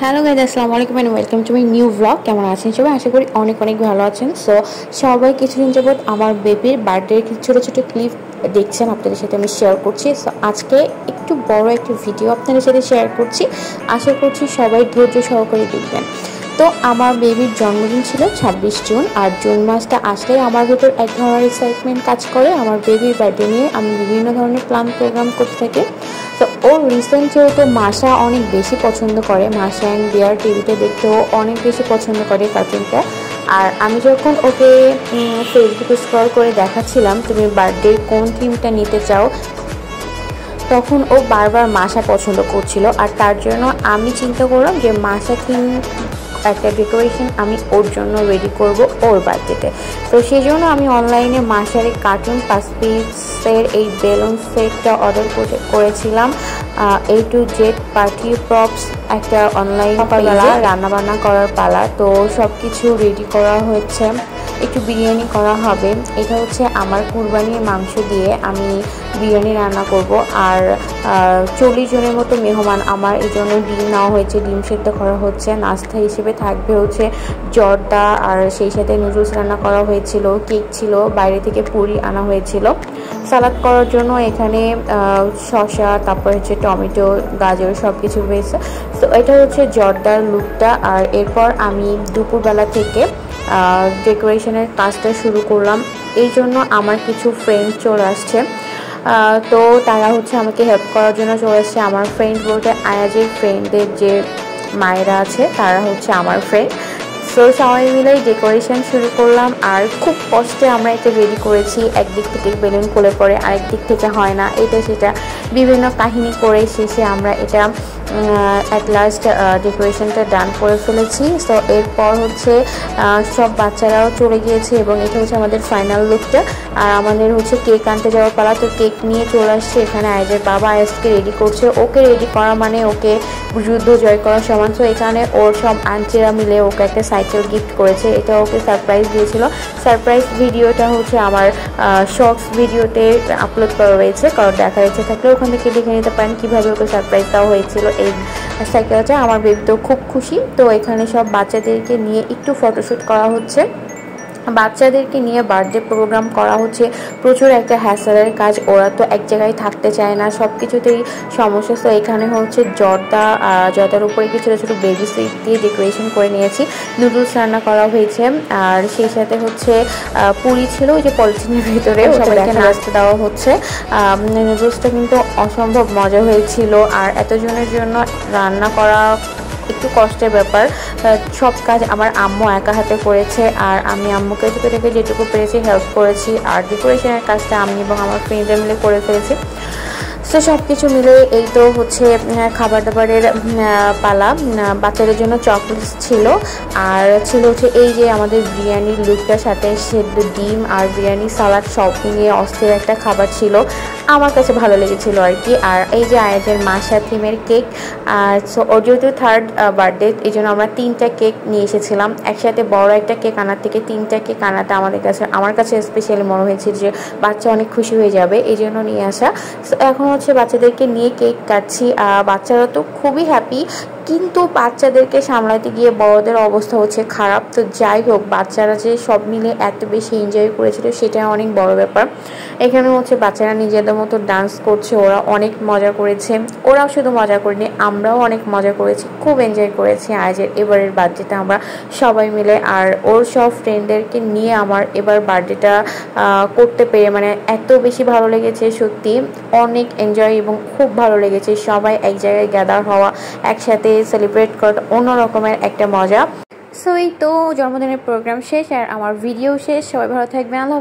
Hello guys, আসসালামু আলাইকুম and welcome to my new blog. কেমন আছেন সবাই? আশা করি অনেক অনেক ভালো আছেন। সো সবাই কিছুদিন যাবত আমার বেবির বার্থডের কিছু ছোটো ছোটো ক্লিপ দেখছেন, আপনাদের সাথে আমি শেয়ার করছি। সো আজকে একটু বড় একটা ভিডিও আপনাদের সাথে শেয়ার করছি। আশা করছি সবাই ধৈর্য সহকারে দেখবেন। তো আমার বেবির জন্মদিন ছিল 26 জুন, আর জুন মাসটা আসলে আমার ভেতর এক ধরনের এক্সাইটমেন্ট কাজ করে। আমার বেবির বার্থডে নিয়ে আমি বিভিন্ন ধরনের প্ল্যান প্রোগ্রাম করতে থাকি। তো ওর রিসেন্ট যেহেতু মাসা অনেক বেশি পছন্দ করে, মাসা অ্যান্ড বিয়ার টিভিতে দেখতেও অনেক বেশি পছন্দ করে কার্টুনটা। আর আমি যখন ওকে ফেসবুকে স্ক্রল করে দেখাচ্ছিলাম তুমি বার্থডে কোন থিমটা নিতে চাও, তখন ও বারবার মাসা পছন্দ করছিল। আর তার জন্য আমি চিন্তা করলাম যে মাসা থিম একটা ডেকোরেশন আমি ওর জন্য রেডি করব ওর বার্থডেতে। তো সেই জন্য আমি অনলাইনে মাসার এই কার্টুন 5 পিসের এই বেলুন সেটটা অর্ডার করেছিলাম। A to Z party props একটা অনলাইন পালা, রান্নাবান্না করার পালা। তো সব কিছু রেডি করা হয়েছে, একটু বিরিয়ানি করা হবে। এটা হচ্ছে আমার কুরবানির মাংস দিয়ে আমি বিরিয়ানি রান্না করব। আর 40 জনের মতো মেহমান আমার, এই জন্য ডিম নেওয়া হয়েছে, ডিম সেদ্ধ করা হচ্ছে। নাস্তা হিসেবে থাকবে হচ্ছে জর্দা, আর সেই সাথে নুডলস রান্না করা হয়েছিল, কেক ছিল, বাইরে থেকে পুরি আনা হয়েছিল। সালাদ করার জন্য এখানে শসা, তারপর হচ্ছে টমেটো, গাজর সব কিছু রয়েছে। তো এটা হচ্ছে জর্দার লুকটা। আর এরপর আমি দুপুরবেলা থেকে ডেকোরেশনের কাজটা শুরু করলাম। এই জন্য আমার কিছু ফ্রেন্ড চলে আসছে। তো তারা হচ্ছে আমাকে হেল্প করার জন্য চলে আসছে। আমার ফ্রেন্ড বলতে আয়াজের ফ্রেন্ডদের যে মায়েরা আছে তারা হচ্ছে আমার ফ্রেন্ড। সো সবাই মিলে ডেকোরেশন শুরু করলাম। আর খুব কষ্টে আমরা এটা রেডি করেছি। একদিক থেকে বেলুন খুলে পড়ে, আরেক দিক থেকে হয় না, এটা সেটা বিভিন্ন কাহিনী করে শেষে আমরা এটা অ্যাট লাস্ট ডেকোরেশনটা ডান করে ফেলেছি। সো এরপর হচ্ছে সব বাচ্চারাও চলে গিয়েছে এবং এটা হচ্ছে আমাদের ফাইনাল লুকটা। আর আমাদের হচ্ছে কেক আনতে যাওয়ার পালা। তো কেক নিয়ে চলে আসছে এখানে আয়াজের বাবা। আয়াজকে রেডি করছে। ওকে রেডি করা মানে ওকে যুদ্ধ জয় করার সমান। তো এখানে ওর সব আন্টিরা মিলে ওকে একটা সাইকেল গিফট করেছে, এটা ওকে সারপ্রাইজ দিয়েছিল। সারপ্রাইজ ভিডিওটা হচ্ছে আমার শর্টস ভিডিওতে আপলোড করা রয়েছে, কারণ দেখার ইচ্ছে থাকলে ওখান থেকে দেখে নিতে পারেন কীভাবে ওকে সারপ্রাইজ দেওয়া হয়েছিল এই সাইকেলটা। আমার বেবি তো খুব খুশি। তো এখানে সব বাচ্চাদেরকে নিয়ে একটু ফটোশ্যুট করা হচ্ছে। বাচ্চাদেরকে নিয়ে বার্থডে প্রোগ্রাম করা হচ্ছে প্রচুর একটা হ্যাসেলের কাজ। ওরা তো এক জায়গায় থাকতে চায় না, সব কিছুতেই সমস্যা। তো এখানে হচ্ছে জর্দার উপরে কিছু ছোটো ছোটো বেবি সুইট দিয়ে ডেকোরেশন করে নিয়েছি। নুডলস রান্না করা হয়েছে, আর সেই সাথে হচ্ছে পুরি ছিল ওই যে পলিথিনের ভিতরে, সবাইকে নাস্তা দেওয়া হচ্ছে। নুডলসটা কিন্তু অসম্ভব মজা হয়েছিল। আর এতজনের জন্য রান্না করা একটু কষ্টের ব্যাপার। সব কাজ আমার আম্মু একা হাতে করেছে, আর আমি আম্মুকে টুকে যেটুকু পেরেছি হেল্প করেছি। আর ডেকোরেশনের কাজটা আমি এবং আমার ফ্রেন্ডরা মিলে করে ফেলেছি। সো সব কিছু মিলে এই তো হচ্ছে খাবার দাবারের পালা। বাচ্চাদের জন্য চকলেটস ছিল, আর ছিল হচ্ছে এই যে আমাদের বিরিয়ানির লুকটার সাথে সেদ্ধ ডিম আর বিরিয়ানি সালাদ সব নিয়ে অস্থির একটা খাবার ছিল, আমার কাছে ভালো লেগেছিল আর কি। আর এই যে আয়াজের মাসা থিমের কেক। আর সো ওর যেহেতু 3rd বার্থডে, এই জন্য আমরা 3টা কেক নিয়ে এসেছিলাম একসাথে। বড় একটা কেক আনার থেকে 3টা কেক আনাটা আমার কাছে স্পেশালি মনে হয়েছে যে বাচ্চা অনেক খুশি হয়ে যাবে, এই জন্য নিয়ে আসা। সো এখন হচ্ছে বাচ্চাদেরকে নিয়ে কেক কাটছি। বাচ্চারা তো খুবই হ্যাপি, কিন্তু বাচ্চাদেরকে সামলাতে গিয়ে বড়দের অবস্থা হচ্ছে খারাপ। তো যাই হোক, বাচ্চারা যে সব মিলে এত বেশি এনজয় করেছিল সেটা অনেক বড় ব্যাপার। এখানে হচ্ছে বাচ্চারা নিজেদের মতো ডান্স করছে, ওরা অনেক মজা করেছে। ওরাও শুধু মজা করেনি, আমরাও অনেক মজা করেছি, খুব এনজয় করেছি আজের এবারের বার্থডেটা আমরা সবাই মিলে। আর ওর সব ফ্রেন্ডদেরকে নিয়ে আমার এবার বার্থডেটা করতে পেরে মানে এত বেশি ভালো লেগেছে, সত্যি অনেক এনজয় এবং খুব ভালো লেগেছে। সবাই এক জায়গায় গ্যাদার হওয়া, একসাথে সেলিব্রেট করা অন্য রকমের একটা মজা। সো এই তো জন্মদিনের প্রোগ্রাম শেষ আর আমার ভিডিও শেষ। সবাই ভালো থাকবেন। আল্লাহ।